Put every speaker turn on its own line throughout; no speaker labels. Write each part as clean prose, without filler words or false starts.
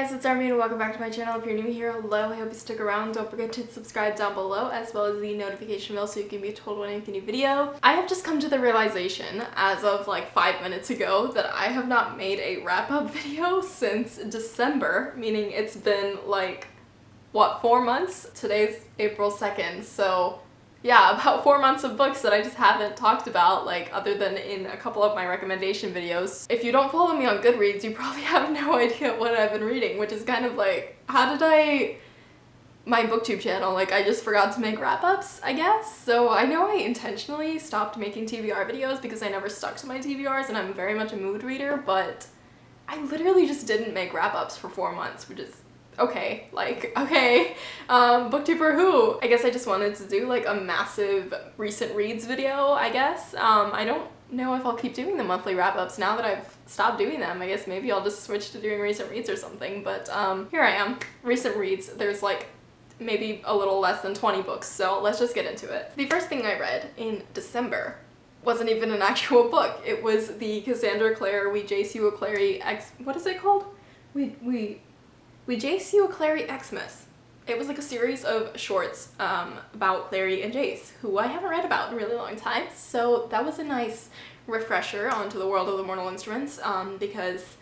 guys, it's Armin and welcome back to my channel. If you're new here, hello, I hope you stick around. Don't forget to subscribe down below as well as the notification bell so you can be told when I make a new video. I have just come to the realization as of like 5 minutes ago that I have not made a wrap-up video since December, meaning it's been like, what, 4 months? Today's April 2nd, so yeah, about 4 months of books that I just haven't talked about, like, other than in a couple of my recommendation videos. If you don't follow me on Goodreads, you probably have no idea what I've been reading, which is kind of like, my booktube channel, like, I just forgot to make wrap-ups, I guess? So I know I intentionally stopped making TBR videos because I never stuck to my TBRs and I'm very much a mood reader, but I literally just didn't make wrap-ups for 4 months, which is okay, like, okay, booktuber who? I guess I just wanted to do like a massive recent reads video, I guess. I don't know if I'll keep doing the monthly wrap-ups now that I've stopped doing them. I guess maybe I'll just switch to doing recent reads or something, but here I am, recent reads. There's like maybe a little less than 20 books, so let's just get into it. The first thing I read in December wasn't even an actual book. It was the Cassandra Clare We Jace You a Clary X, what is it called? We Jace You a Clary Xmas. It was like a series of shorts about Clary and Jace, who I haven't read about in a really long time, so that was a nice refresher onto the world of the Mortal Instruments, because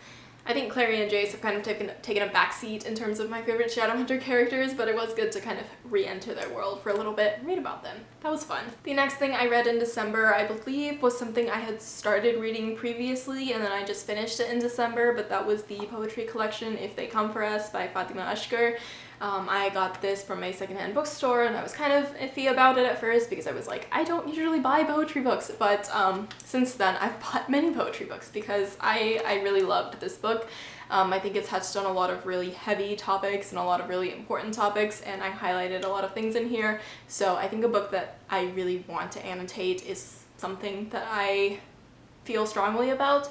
I think Clary and Jace have kind of taken a backseat in terms of my favorite Shadowhunter characters, but it was good to kind of re-enter their world for a little bit and read about them. That was fun. The next thing I read in December, I believe, was something I had started reading previously and then I just finished it in December, but that was the poetry collection If They Come For Us by Fatima Ashkar. I got this from a secondhand bookstore and I was kind of iffy about it at first because I was like, I don't usually buy poetry books, but since then I've bought many poetry books because I really loved this book. I think it touched on a lot of really heavy topics and a lot of really important topics, and I highlighted a lot of things in here, so I think a book that I really want to annotate is something that I feel strongly about.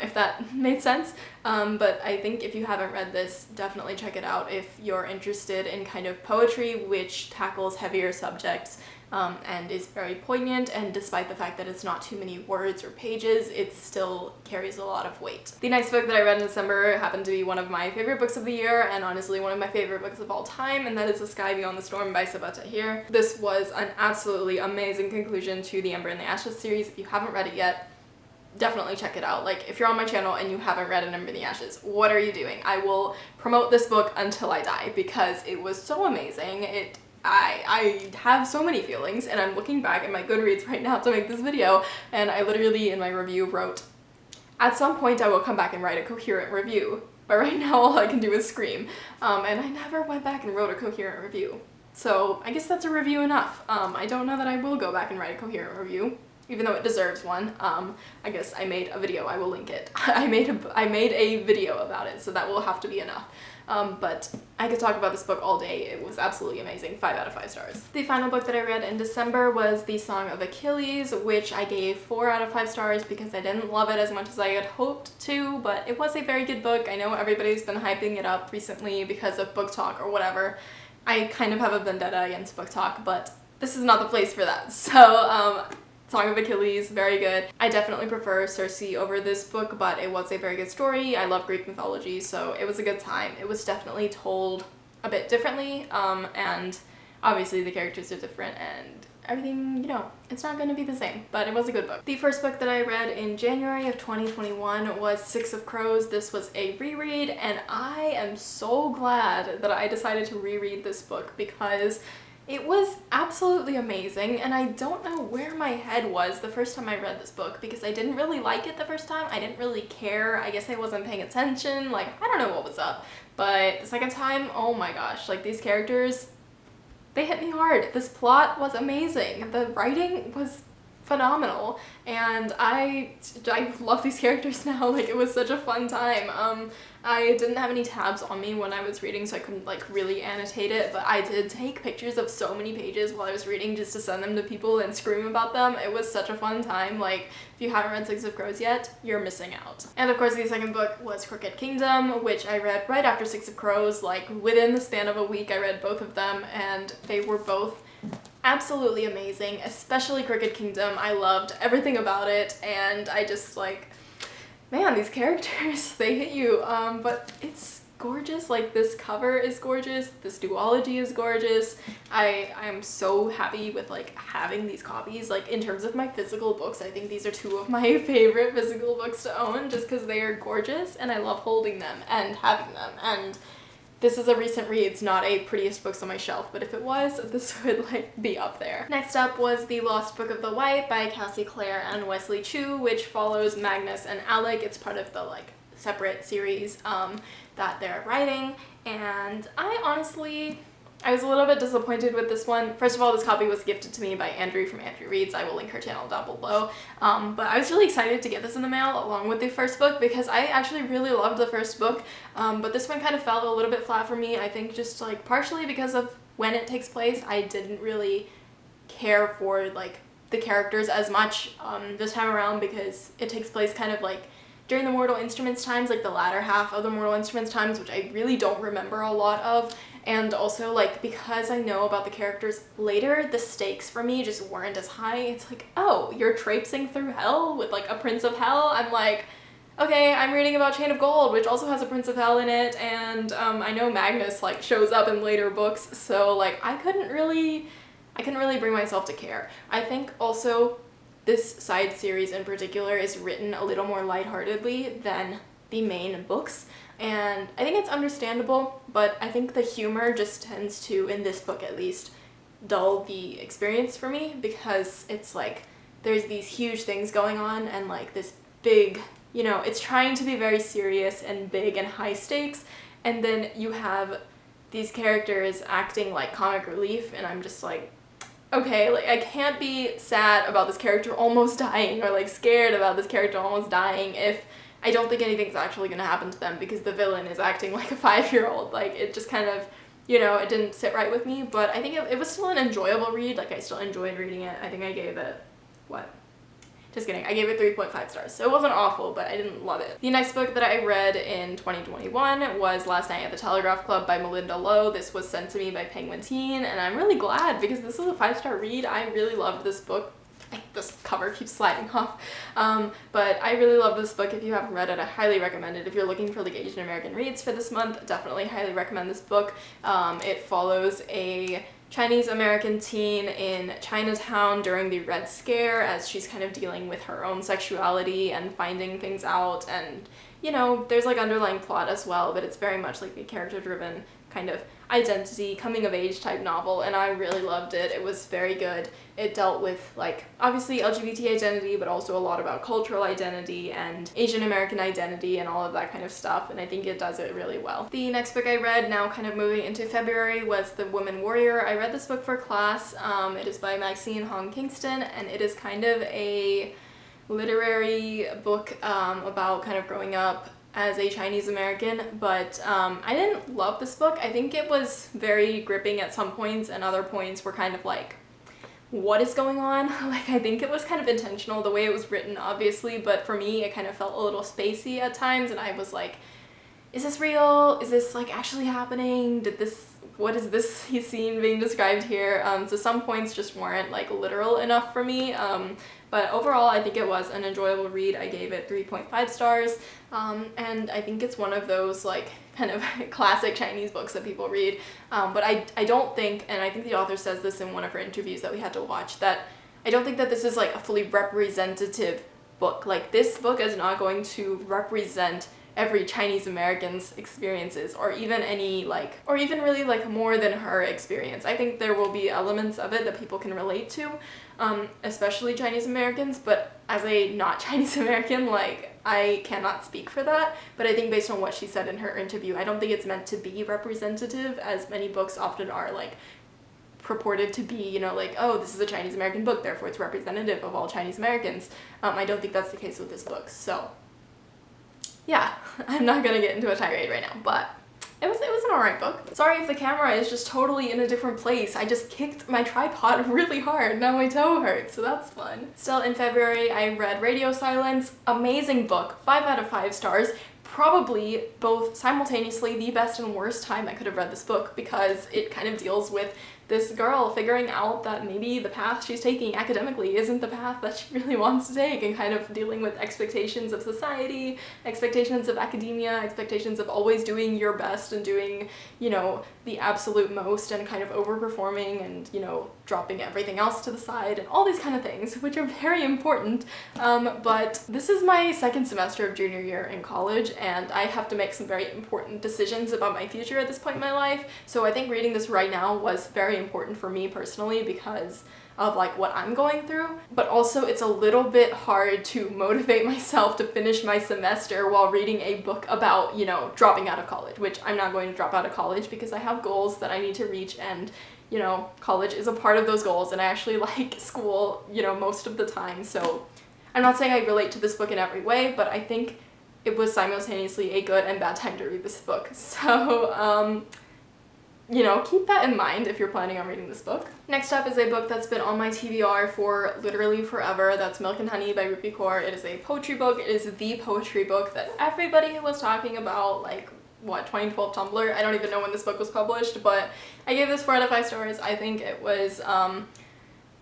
If that made sense. But I think if you haven't read this, definitely check it out if you're interested in kind of poetry which tackles heavier subjects and is very poignant, and despite the fact that it's not too many words or pages, it still carries a lot of weight. The next book that I read in December happened to be one of my favorite books of the year, and honestly one of my favorite books of all time, and that is The Sky Beyond the Storm by Sabaa Tahir. This was an absolutely amazing conclusion to the Ember and the Ashes series. If you haven't read it yet, definitely check it out. Like, if you're on my channel and you haven't read An Ember in the Ashes, what are you doing? I will promote this book until I die because it was so amazing. I have so many feelings, and I'm looking back at my Goodreads right now to make this video, and I literally in my review wrote, at some point I will come back and write a coherent review, but right now all I can do is scream. And I never went back and wrote a coherent review. So I guess that's a review enough. I don't know that I will go back and write a coherent review, even though it deserves one. I guess I made a video, I will link it. I made a video about it, so that will have to be enough. But I could talk about this book all day. It was absolutely amazing. 5 out of 5 stars. The final book that I read in December was The Song of Achilles, which I gave 4 out of 5 stars because I didn't love it as much as I had hoped to, but it was a very good book. I know everybody's been hyping it up recently because of book talk or whatever. I kind of have a vendetta against book talk, but this is not the place for that. So, Song of Achilles, very good. I definitely prefer Circe over this book, but it was a very good story. I love Greek mythology, so it was a good time. It was definitely told a bit differently, and obviously the characters are different and everything, you know, it's not going to be the same, but it was a good book. The first book that I read in January of 2021 was Six of Crows. This was a reread, and I am so glad that I decided to reread this book because it was absolutely amazing, and I don't know where my head was the first time I read this book because I didn't really like it the first time. I didn't really care. I guess I wasn't paying attention. Like, I don't know what was up. But the second time, oh my gosh, like, these characters, they hit me hard. This plot was amazing. The writing was phenomenal, and I love these characters now. Like, it was such a fun time. I didn't have any tabs on me when I was reading, so I couldn't like really annotate it, but I did take pictures of so many pages while I was reading just to send them to people and scream about them. It was such a fun time. Like, if you haven't read Six of Crows yet, you're missing out. And of course the second book was Crooked Kingdom, which I read right after Six of Crows. Like, within the span of a week I read both of them, and they were both absolutely amazing, especially Crooked Kingdom. I loved everything about it, and I just like, man, these characters, they hit you, but it's gorgeous. Like, this cover is gorgeous, this duology is gorgeous. I'm so happy with like having these copies. Like, in terms of my physical books, I think these are two of my favorite physical books to own, just because they are gorgeous and I love holding them and having them. And this is a recent read. It's not a prettiest books on my shelf, but if it was, this would like be up there. Next up was The Lost Book of the White by Cassie Clare and Wesley Chu, which follows Magnus and Alec. It's part of the like separate series that they're writing, and I was a little bit disappointed with this one. First of all, this copy was gifted to me by Andrew from Andrew Reads. I will link her channel down below. But I was really excited to get this in the mail along with the first book because I actually really loved the first book. But this one kind of fell a little bit flat for me. I think just like partially because of when it takes place. I didn't really care for like the characters as much this time around because it takes place kind of like during the Mortal Instruments times, like the latter half of the Mortal Instruments times, which I really don't remember a lot of. And also, like, because I know about the characters later, the stakes for me just weren't as high. It's like, oh, you're traipsing through hell with, like, a Prince of Hell? I'm like, okay, I'm reading about Chain of Gold, which also has a Prince of Hell in it, and I know Magnus, like, shows up in later books, so, like, I couldn't really bring myself to care. I think also this side series in particular is written a little more lightheartedly than the main books. And I think it's understandable, but I think the humor just tends to, in this book at least, dull the experience for me because it's like there's these huge things going on and like this big, you know, it's trying to be very serious and big and high stakes, and then you have these characters acting like comic relief, and I'm just like, okay, like I can't be sad about this character almost dying or like scared about this character almost dying if I don't think anything's actually gonna happen to them because the villain is acting like a 5-year-old. Like, it just kind of, you know, it didn't sit right with me, but I think it was still an enjoyable read. Like, I still enjoyed reading it. I think I gave it, what? Just kidding. I gave it 3.5 stars. So it wasn't awful, but I didn't love it. The next book that I read in 2021 was Last Night at the Telegraph Club by Melinda Lowe. This was sent to me by Penguin Teen, and I'm really glad because this was a 5-star read. I really loved this book. This cover keeps sliding off. But I really love this book. If you haven't read it, I highly recommend it. If you're looking for like Asian American reads for this month, definitely highly recommend this book. It follows a Chinese American teen in Chinatown during the Red Scare as she's kind of dealing with her own sexuality and finding things out, and you know, there's like underlying plot as well, but it's very much like a character-driven kind of identity, coming-of-age type novel, and I really loved it. It was very good. It dealt with, like, obviously LGBT identity, but also a lot about cultural identity and Asian American identity and all of that kind of stuff, and I think it does it really well. The next book I read, now kind of moving into February, was The Woman Warrior. I read this book for class. It is by Maxine Hong Kingston, and it is kind of a literary book about kind of growing up as a Chinese American, but I didn't love this book. I think it was very gripping at some points, and other points were kind of like, what is going on? Like, I think it was kind of intentional the way it was written, obviously, but for me it kind of felt a little spacey at times, and I was like, is this real? Is this like actually happening? What is this scene being described here? So some points just weren't like literal enough for me, but overall I think it was an enjoyable read. I gave it 3.5 stars, and I think it's one of those like kind of classic Chinese books that people read, but I don't think, and I think the author says this in one of her interviews that we had to watch, that I don't think that this is like a fully representative book. Like, this book is not going to represent every Chinese American's experiences, or even any like, or even really like more than her experience. I think there will be elements of it that people can relate to, especially Chinese Americans, but as a not Chinese American, like, I cannot speak for that, but I think based on what she said in her interview, I don't think it's meant to be representative, as many books often are like purported to be, you know, like, oh, this is a Chinese American book, therefore it's representative of all Chinese Americans. I don't think that's the case with this book, so yeah, I'm not gonna get into a tirade right now, but it was an alright book. Sorry if the camera is just totally in a different place. I just kicked my tripod really hard. Now my toe hurts, so that's fun. Still in February, I read Radio Silence. Amazing book. 5 out of 5 stars. Probably both simultaneously the best and worst time I could have read this book, because it kind of deals with this girl figuring out that maybe the path she's taking academically isn't the path that she really wants to take, and kind of dealing with expectations of society, expectations of academia, expectations of always doing your best and doing, you know, the absolute most, and kind of overperforming and, you know, dropping everything else to the side and all these kind of things, which are very important. But this is my second semester of junior year in college, and I have to make some very important decisions about my future at this point in my life. So I think reading this right now was very important for me personally because of like what I'm going through, but also it's a little bit hard to motivate myself to finish my semester while reading a book about, you know, dropping out of college, which I'm not going to drop out of college because I have goals that I need to reach, and you know, college is a part of those goals, and I actually like school, you know, most of the time. So I'm not saying I relate to this book in every way, but I think it was simultaneously a good and bad time to read this book. So, you know, keep that in mind if you're planning on reading this book. Next up is a book that's been on my TBR for literally forever. That's Milk and Honey by Rupi Kaur. It is a poetry book. It is the poetry book that everybody was talking about, like, what, 2012 Tumblr? I don't even know when this book was published, but I gave this 4 out of 5 stars. I think it was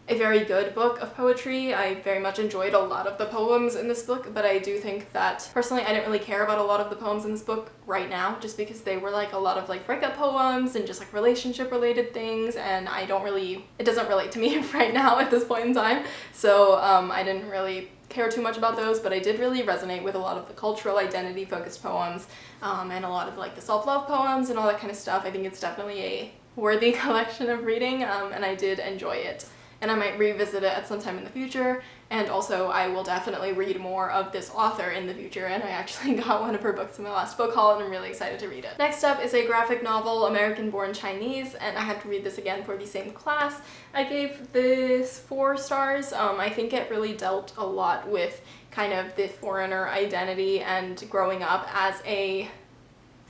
a very good book of poetry. I very much enjoyed a lot of the poems in this book, but I do think that personally I didn't really care about a lot of the poems in this book right now, just because they were like a lot of like breakup poems and just like relationship related things, and it doesn't relate to me right now at this point in time. So I didn't really care too much about those, but I did really resonate with a lot of the cultural identity focused poems, and a lot of like the self-love poems and all that kind of stuff. I think it's definitely a worthy collection of reading, and I did enjoy it. And I might revisit it at some time in the future, and also I will definitely read more of this author in the future, and I actually got one of her books in my last book haul, and I'm really excited to read it. Next up is a graphic novel, American-Born Chinese, and I had to read this again for the same class. I gave this 4 stars. I think it really dealt a lot with kind of the foreigner identity and growing up as a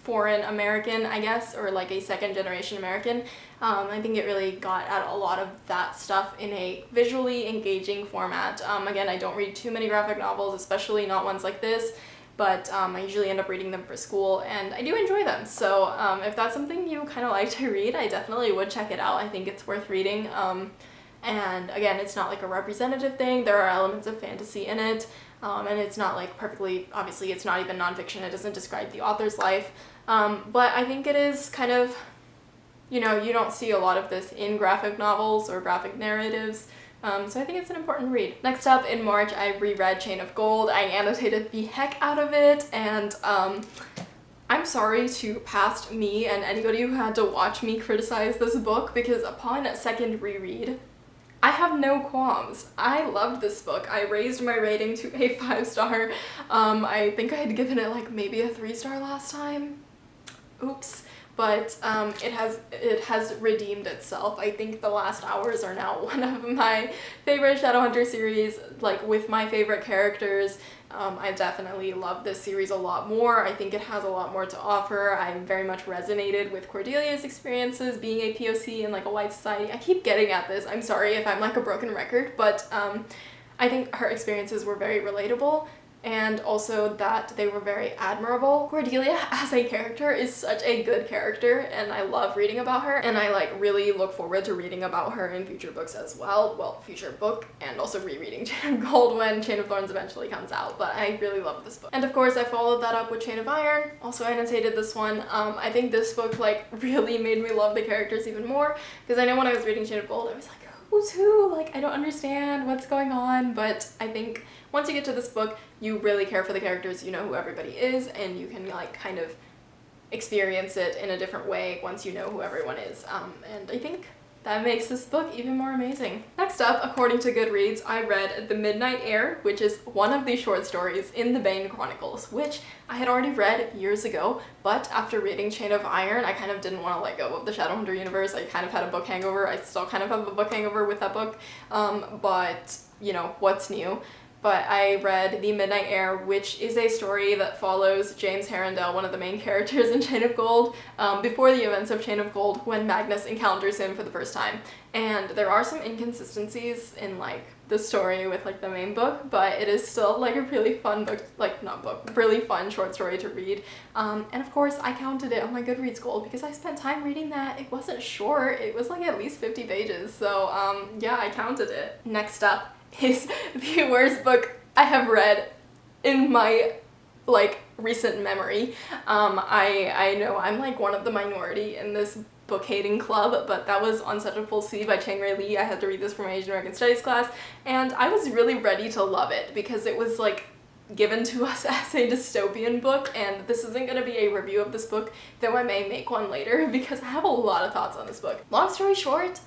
foreign American, I guess, or like a second generation American. I think it really got at a lot of that stuff in a visually engaging format. Again, I don't read too many graphic novels, especially not ones like this, but I usually end up reading them for school, and I do enjoy them. So if that's something you kind of like to read, I definitely would check it out. I think it's worth reading. And again, it's not like a representative thing. There are elements of fantasy in it, and it's not like perfectly, obviously it's not even nonfiction. It doesn't describe the author's life, but I think it is kind of, you know, you don't see a lot of this in graphic novels or graphic narratives, so I think it's an important read. Next up, in March, I reread Chain of Gold. I annotated the heck out of it, and I'm sorry to past me and anybody who had to watch me criticize this book, because upon second reread, I have no qualms. I loved this book. I raised my rating to a 5-star. I think I had given it like maybe a 3-star last time. Oops. But it has redeemed itself. I think the last hours are now one of my favorite Shadowhunter series, like with my favorite characters. I definitely love this series a lot more. I think it has a lot more to offer. I very much resonated with Cordelia's experiences being a POC in like a white society. I keep getting at this. I'm sorry if I'm like a broken record, but I think her experiences were very relatable, and also that they were very admirable. Cordelia as a character is such a good character, and I love reading about her, and I like really look forward to reading about her in future books as well. Well, future book, and also rereading Chain of Gold when Chain of Thorns eventually comes out, but I really love this book. And of course I followed that up with Chain of Iron, also annotated this one. I think this book like really made me love the characters even more, because I know when I was reading Chain of Gold I was like, who's who? Like, I don't understand what's going on, but I think once you get to this book, you really care for the characters, you know who everybody is, and you can like kind of experience it in a different way once you know who everyone is. And I think that makes this book even more amazing. Next up, according to Goodreads, I read The Midnight Air, which is one of the short stories in the Bane Chronicles, which I had already read years ago, but after reading Chain of Iron, I kind of didn't want to let go of the Shadowhunter universe. I kind of had a book hangover. I still kind of have a book hangover with that book, but you know, what's new? But I read The Midnight Air, which is a story that follows James Harrendale, one of the main characters in Chain of Gold, before the events of Chain of Gold when Magnus encounters him for the first time. And there are some inconsistencies in like the story with like the main book, but it is still like a really fun book, like not book, really fun short story to read. And of course I counted it on my Goodreads goal because I spent time reading that. It wasn't short, it was like at least 50 pages, so yeah, I counted it. Next up is the worst book I have read in my like recent memory. I know I'm like one of the minority in this book hating club, but that was On Such a Full Sea by Chang-Rae Lee. I had to read this for my Asian American Studies class, and I was really ready to love it because it was like given to us as a dystopian book, and this isn't going to be a review of this book, though I may make one later because I have a lot of thoughts on this book. Long story short,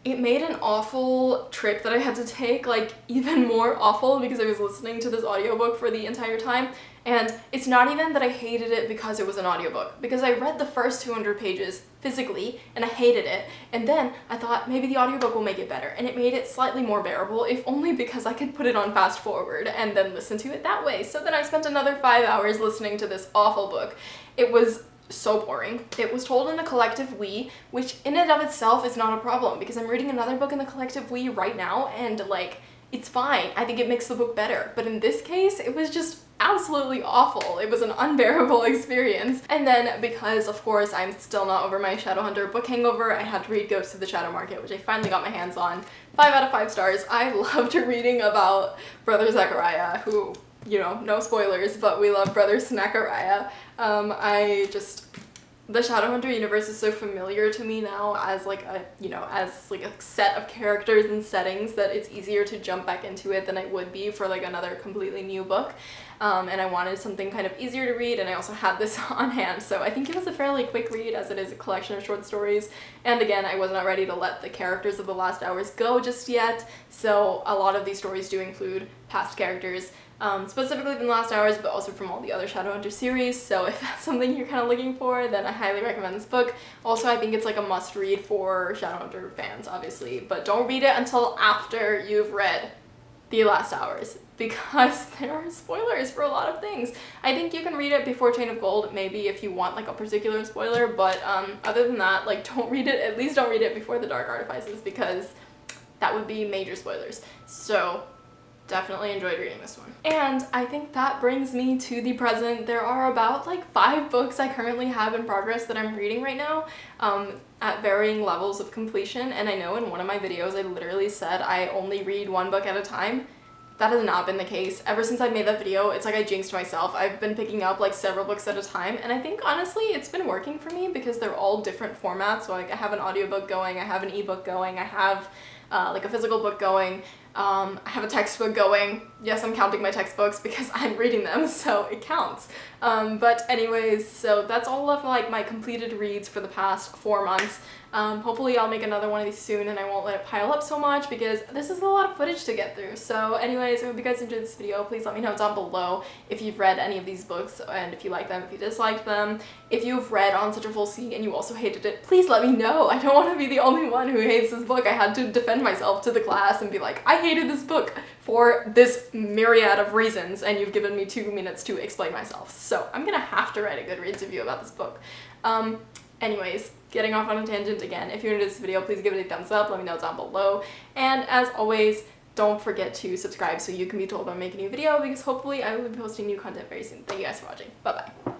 it made an awful trip that I had to take, like even more awful because I was listening to this audiobook for the entire time. And it's not even that I hated it because it was an audiobook, because I read the first 200 pages physically and I hated it, and then I thought maybe the audiobook will make it better, and it made it slightly more bearable, if only because I could put it on fast forward and then listen to it that way. So then I spent another 5 hours listening to this awful book. It was so boring. It was told in the collective we, which in and of itself is not a problem because I'm reading another book in the collective we right now, and like it's fine. I think it makes the book better. But in this case, it was just absolutely awful. It was an unbearable experience. And then because of course I'm still not over my Shadowhunter book hangover, I had to read Ghosts of the Shadow Market, which I finally got my hands on. 5 out of 5 stars. I loved reading about Brother Zachariah, who, you know, no spoilers, but we love Brother Zachariah. The Shadowhunter universe is so familiar to me now as like a, you know, as like a set of characters and settings that it's easier to jump back into it than it would be for like another completely new book. And I wanted something kind of easier to read, and I also had this on hand, so I think it was a fairly quick read as it is a collection of short stories. And again, I was not ready to let the characters of the last hours go just yet, so a lot of these stories do include past characters. Specifically from the last hours, but also from all the other Shadowhunter series, so if that's something you're kind of looking for, then I highly recommend this book. Also, I think it's like a must-read for Shadowhunter fans, obviously, but don't read it until after you've read the last hours, because there are spoilers for a lot of things. I think you can read it before Chain of Gold, maybe if you want like a particular spoiler, but other than that, like don't read it, at least don't read it before the Dark Artifices, because that would be major spoilers. So definitely enjoyed reading this one. And I think that brings me to the present. There are about like 5 books I currently have in progress that I'm reading right now, at varying levels of completion, and I know in one of my videos I literally said I only read 1 book at a time. That has not been the case. Ever since I made that video, it's like I jinxed myself. I've been picking up like several books at a time, and I think honestly it's been working for me because they're all different formats. So like I have an audiobook going, I have an ebook going, I have like a physical book going, I have a textbook going. Yes, I'm counting my textbooks because I'm reading them, so it counts. But anyways, so that's all of like my completed reads for the past 4 months. Hopefully I'll make another one of these soon and I won't let it pile up so much because this is a lot of footage to get through. So anyways, I hope you guys enjoyed this video. Please let me know down below if you've read any of these books and if you like them, if you disliked them. If you've read On Such a Full Sea and you also hated it, please let me know. I don't want to be the only one who hates this book. I had to defend myself to the class and be like, I hated this book for this myriad of reasons, and you've given me 2 minutes to explain myself. So I'm gonna have to write a Goodreads review about this book. Anyways, getting off on a tangent again, if you're into this video, please give it a thumbs up, let me know down below. And as always, don't forget to subscribe so you can be told when I make a new video, because hopefully I will be posting new content very soon. Thank you guys for watching. Bye bye.